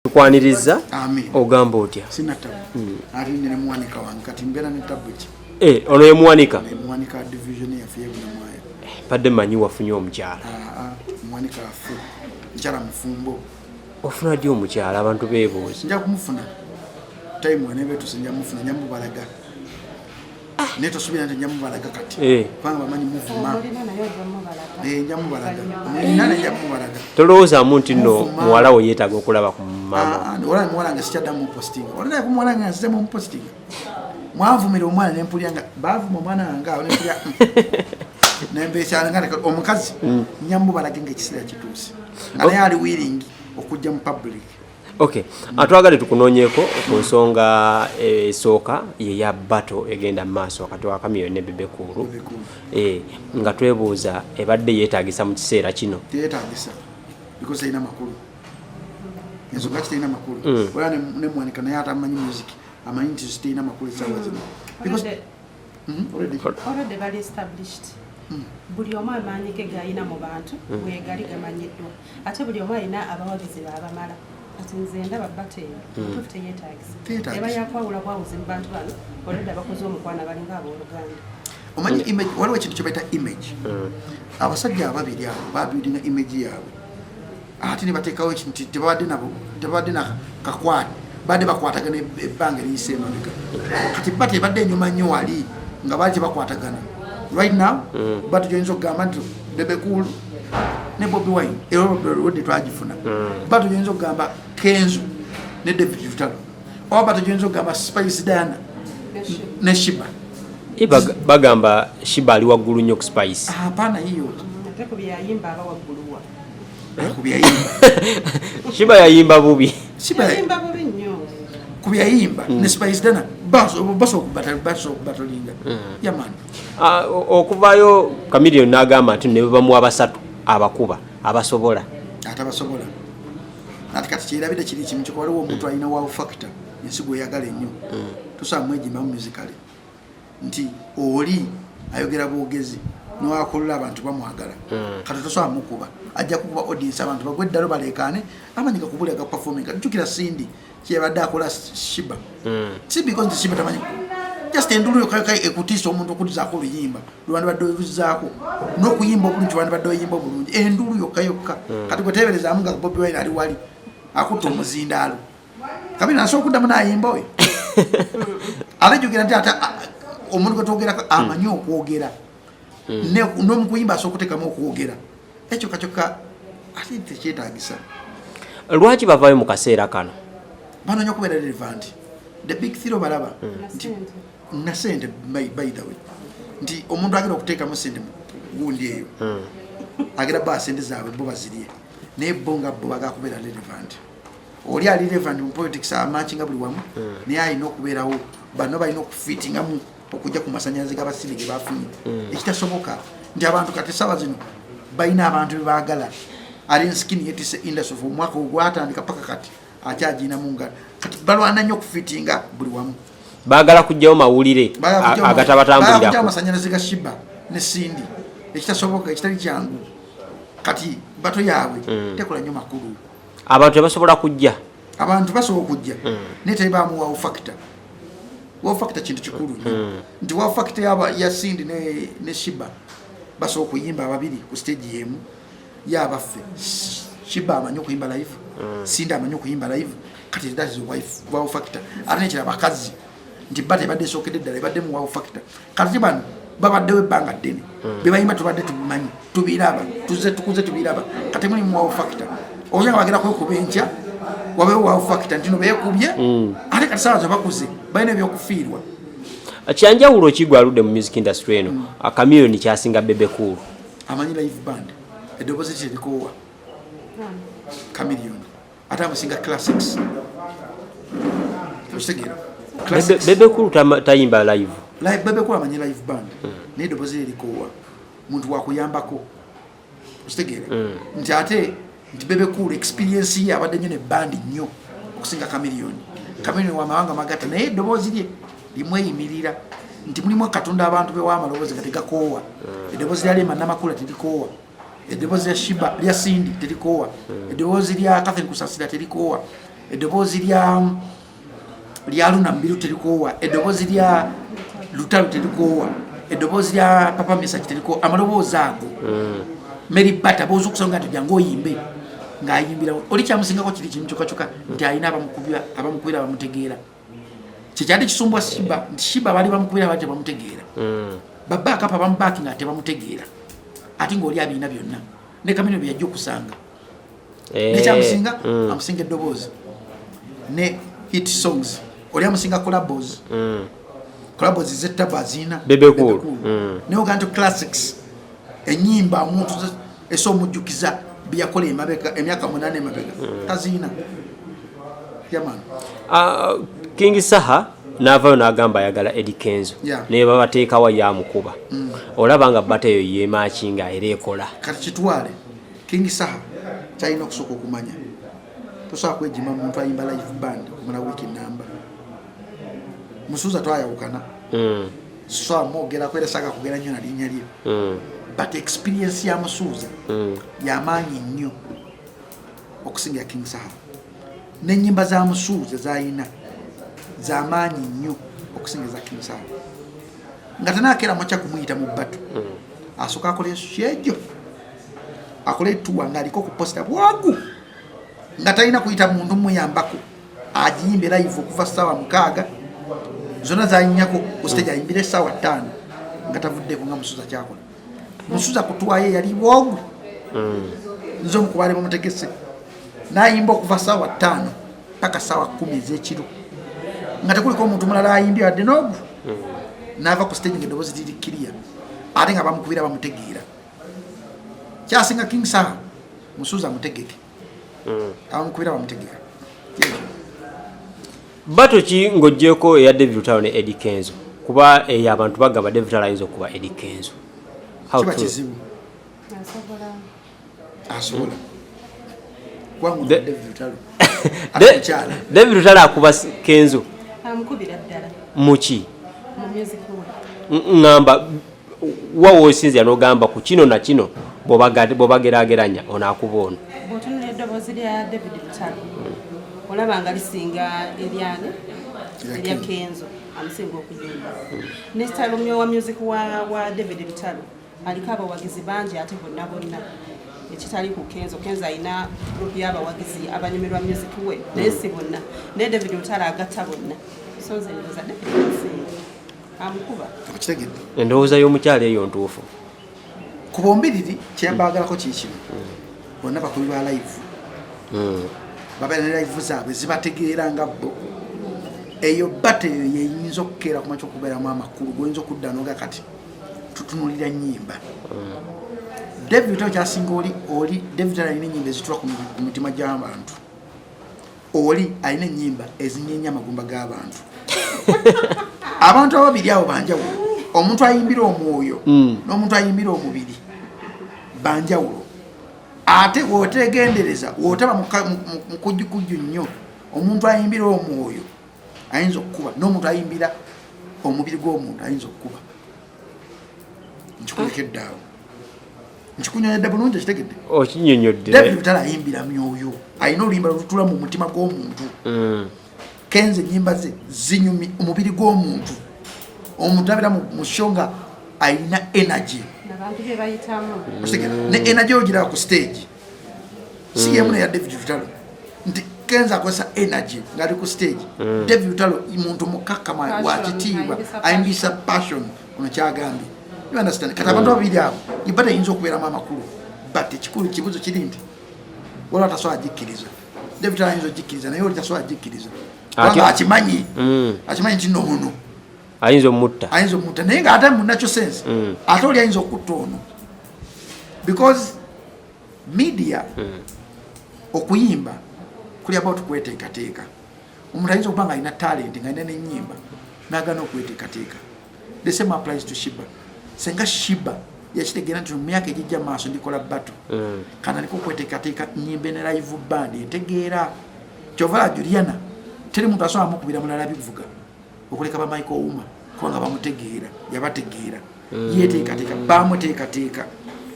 Kwaniriza ogamba otya sinata ari ne muwanika wankati mbera ne tablet ono ye muwanika division ya fiye na mwaye padde manyi wafunye omukyala muwanika afu njala mufumbo ofuna ddi omukyala abantu beebuuza nja kumufuna time wanebe tusinja mufuna nyamu balaga neto subira nte nyamu balaga kati panga bamanyi muvuma nyamu balaga nana nyamu balaga tolowooza muntu nno muwala we yeetaaga okulaba ku mama wala muwala nga sikyadda mu posting olina kumuwala nga nsize mu posting mwavumira omwana nempulyanga bavuma omwana wange awo nempulya nembekyalanga omukazi nyamu balaga ng'ekiseera kituuse nga naye ali willing okujja mu public. Okay, atwagale tukunoonyeeko ku nsonga esooka yeya bato egenda mu maaso wakati wa Chameleone ne Bebe nga twebuuza ebadde yeetaagisa mu kiseera kino. Teyeetaagisa because erina makulu ensonga kiterina makulu wala ne muwanika naye atamanyi music amanyi nti ziterina makulu essaawa zino already bali established. Buli omu amaanyi ge gayina mu bantu bwegali gamanyiddwa ate buli omu alina abawagizi baabamala ati nze ndaba bateeyo tufu teyeetaagisa eba yakwawula kwawuzi mu bantu bano olwedde abakozi omukwana balinga abooluganda omanyi image waliwo ekintu kye bayita image abasajja ababiri abo babuildinga image yaabwe ate ne bateekawo ekintu tebabadde na kakwati badde bakwatagana ebbanga eriyise emabega kati bate badde enyuma nnyo wali nga baali tebakwatagana right now bato gyoyinza okugamba nti Bebe ne Bobiwine erodi twagifuna bato gyoyinza okugamba Kenzo ne David Vitalo oba bato gyoyinza okugamba Spice Diana ne Shiba bagamba Shiba ali waggulu nnyo ku Spice hapana hiyo ate ku byayimba aba wagguluwa Shiba yayimba bubi yayimba bubi nnyo ku byayimba ne Spice Diana baso okubatalinga yamani okuvaayo Chameleone n'agamba nti ne bamuwa basatu abakuba abasobola atabasobola nati kati kirabide kiri kimu kyo waliwo omuntu alina wow factor ensigo eyagala ennyo tusamwejimba mu musicale nti oli ayogera bwogezi n'akolera abantu bamwagala kati tosobola mukuba ajja kukuba audience abantu bagwe ddalo balekaane amanyika kubulya ga performing jjukira Cindy kyebadde akola Shiba si because nti Shiba tamanyi just endulu yokayoka ekutiisa omuntu okulizaako oluyimba lwandi badde oyivuzaako n'okuyimba obulungi lwandi badde oyimba obulungi endulu yokayoka kati gwe teeberezaamu nga Bobiwine ali wali akutta omuzindaalo Chameleone asobola okuddamu n'ayimba we alejjukira nti ate omuntu gwe twogerako amanyi okwogera n'omukuyimba asobola okuteekamu okwogera ekyo kakyokka ate tekyetaagisa lwaki bavaayo mu kaseera kano banoonya okubeera relevant the big thing balaba na sente by the way nti omuntu agenda okuteekamu sente gundi eyo agenda ba sente zaabwe bo bazirye naye bo nga bo bagakubeera relevant oli ali relevant mu politics amankinga buli wamu naye alina okubeerawo bano balina okufitingamu okujja ku masanyalaze g'abasiri ge bafunye ekitasoboka nti abantu kati essaawa zino balina abantu be baagala ali nsikini yetise industry of omwaka ogwatandika paka kati akyaginamu nga kati balwana nnyo okufitinga buli wamu baagala kujjawo mawulire agatabatambulirako amasanyalaze ga Shiba ne Cindy ekitasoboka ekitali kyangu kati bato yaabwe tekola nnyo makulu abantu tebasobola kujja abantu basobola okujja naye tebaamu wow factor wow factor kintu kikulu nti wow factor ya Cindy ne Shiba basobola okuyimba ababiri ku stage yemu yabaffe Shiba amanyi okuyimba live Cindy amanyi okuyimba live kati that is wow factor ate nekira bakazi nti bate badde sookedde ddala ebadde mu wow factor kati bano babaddewo ebbanga ddene bebayimba tubadde tubimanyi tubiraba tukuze tubiraba kati muli mu wow factor oya bagera kwekuba enkya wabeewo wow factor nti no beekubye ate kati saawa bakuze balina ebyokufiirwa kyanjawulo ki gwaludde mu music industry eno Chameleone kyasinga Bebe amanyi live band eddoboozi terikoowa Chameleone ate amusinga classics okitegera Bebe tayimba live Bebe amanyi live band naye eddoboozi terikoowa muntu wakuyambako okitegera nti ate nti Bebe experience ye abadde nnyo ne band nnyo okusinga Chameleone wamawanga magatta naye eddoboozi lye limweyimirira nti mulimu Katonda abantu bewamaloboozi nga tegakoowa eddoboozi lyali Namakula terikoowa eddoboozi lya Shiba lya Cindy terikoowa eddoboozi lya Catherine Kusasira terikoowa eddoboozi lya Luna Mbiru terikoowa, eddoboozi lya Lutalo terikoowa, eddoboozi lya Papa Message terikoowa, amaloboozi ago Mary Bata booza okusonga nti jangu oyimbe ng'ayimbira oli kyamusingako kiri kimu kyokka nti alina abamukubira abamutegeera. Kyekyali kisumbwa Shiba nti Shiba bali bamukubira abali tebamutegeera, Baba Akapa bamubaaki nga tebamutegeera, ate ng'oli abiina byonna ne Chameleone bye yajja okusanga nekyamusinga amusinga eddoboozi ne hit songs, oli amusinga collabos z'ettabo aziina Bebe cool ne oganto classics enyimba omuntu esomujjukiza byakola emyaka 8 emabega taziina yaman. King Saha n'avaayo n'agamba ayagala Eddie Kenzo ne babateekawo yamukuba, olaba nga bata eyo yeemakinga era ekola. Kati kitwale King Saha kyalina okusooka okumanya tosobola kwejima muntu ayimba live band okumala wiiki namba. Musuuza twayawukana so mwogera kwera saka kugera nnyo na linnya lye, but experience ya Musuuza y'amaanyi nnyo okusinga King Saha, n'ennyimba za Musuuza z'ayina z'amaanyi nnyo okusinga za King Saha. Nga tanaakera makya kumuyita mu bbato asooka akole shejo akole tuwa ng'aliko ku posta bwagu nga talina kuyita muntu muyambako, agiyimbe live okuva ssaawa 6 zonna zayinyako ku stage ayimbire ssaawa 5 nga tavuddeko nga Musuuza kyakola. Musuuza kutwaye yali bwogu nzo omukubale bamutegese n'ayimba okuva ssaawa 5 paka ssaawa 10 ez'ekiro nga tekuliko omuntu mulala ayimbye wadde n'ogu n'ava ku stage ng'eddoboozi liri clear ate nga bamukubira bamutegeera. Kyasinga King Saha Musuuza amutegeke abamukubira bamutegeera. Bato ki ng'oggyeko eya David Lutalo ne Eddie Kenzo, kuba abantu bagamba David Lutalo ayinza okuba Eddie Kenzo? Kiba kizibu asobola kwangu David Lutalo David Lutalo akuba Kenzo amukubira ddala muki mu music we ngamba wawo osinzira n'ogamba ku kino na kino bw'obageraageranya onaakuba ono bw'otunula eddoboozi lya David Lutalo olaba nga lisinga erya Kenzo amusinga okuyimba ne style omyo wa music wa David Lutalo aliko abawagizi bangi ate bonna ekitali ku Kenzo ayina group y'abawagizi abanyumirwa music we naye si bonna, ne David Lutalo agatta bonna, so nze ndowooza David amukuba. Endowooza y'omukyala eyo ntuufu ku bombiriri kyembaagalako kiikino bonna bakubi ba live babeera ne live zaabwe zibategeera nga bo eyo bata eyo yeyinza okukeera ku makya okubeeramu amakulu goyinza okudda noga kati tutunulira nnyimba. David Lutalo kyasinga oli David Lutalo alina ennyimba ezitula ku mitima gy'abantu, oli alina ennyimba ezinyenya amagumba g'abantu. Abantu ababiri abo banjawulo, omuntu ayimbira omwoyo n'omuntu ayimbira omubiri banjawulo. Ate wotegendereza wotaba mukujjukujju nnyo, omuntu ayimbira omwoyo ayinza okukuba n'omuntu ayimbira omubiri gw'omuntu ayinza okukuba. Nkikulekedde awo, nkikunyonyodde bulungi ekitegedde okinyonyodde. David Lutalo ayimbira myoyo, alina oluyimba lutula mu mutima gw'omuntu. Kenzo ennyimba ze zinyumi omubiri gw'omuntu, omuntu abeera mu show nga alina energy n'abantu bye bayitamu ne energy ogiraba ku stage si yemu neya David Lutalo nti Kenzo akozesa energy ng'ali ku stage. David Lutalo muntu mukakkama wa kitiibwa ayimbisa passion ono kyagambye. You understand? Kati abantu babiri abo ibata yinza okubeeramu amakulu, but ekikulu kibuzo kiri nti waliwo atasobola agikkiriza. David Lutalo ayinza ogikkiriza naye oli tasobola agikkiriza kubanga akimanyi nti noono ayinza omutta naye ng'ate mu natural sense ate oli ayinza okutta ono because media okuyimba kuli about kweteekateeka. Omuntu ayinza okuba nga alina talent nga alina n'ennyimba n'agaana okweteekateeka. The same applies to Shiba. Senga Shiba yakitegeera nti mu myaka egijja maaso ndikola battle kana niko kweteekateeka nnyimba ne live band entegeera kyovala Juliana teri muntu asobola mukubira mulala bivuga okuleka ba Michael Ouma kubanga bamutegeera yabategeera yeteekateeka bamuteekateeka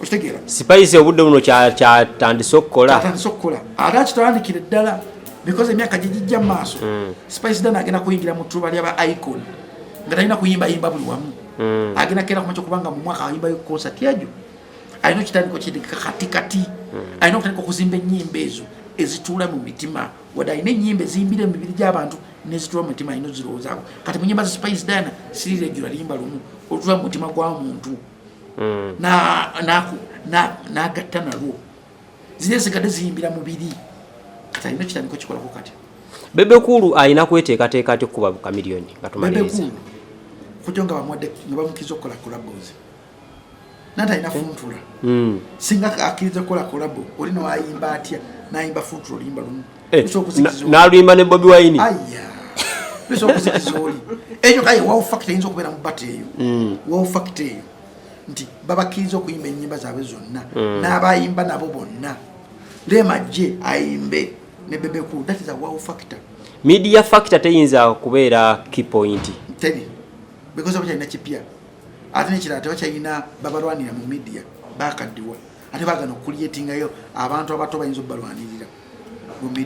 okitegeera Spice obudde buno kyatandise okukola ate akitandikira ddala because emyaka gijja maaso Spice Dan agenda kuyingira mu tuba lya Icon nga talina kuyimba yimba buli wamu agenda kera kumacho kubanga mu mwaka ayimba yo concert yajo ayino kitandiko kidika kati ayino kutandika kuzimba ennyimba ezo ezitula mu mitima wada ine nyimbe zimbire mu mibiri gy'abantu nezitula mu mitima ayino zirozaako kati mu nyimba za Spice Dan siri regular limba lumu otula mu mutima gwa muntu na gatta nalwo zine zikade zimbira mubiri kati ayino kitandiko kikolako kati Bebe Kulu ayina kweteekateeka ati kuba Chameleone nga tumaliriza kujonga bamwade nga bamukizo kola collaboration nata ina funtula singa akiriza kola collabo olino ayimba atya naimba funtula limba lumu naluimba ne Bobiwine aya biso kuzikizoli ejo kaye wow factor inzo kubera mu bate eyo wow factor eyo nti baba kirizo kuyimba enyimba zabe zonna n'abayimba nabo bonna lemaje ayimbe ne Bebe Kulu that is a wow factor media factor teyinza kubeera key point tedi because of ina chipia atene kirate bachayina babalwanira mu media bakadiwa ate bagano creating yo abantu abato bayinzo balwanirira mu media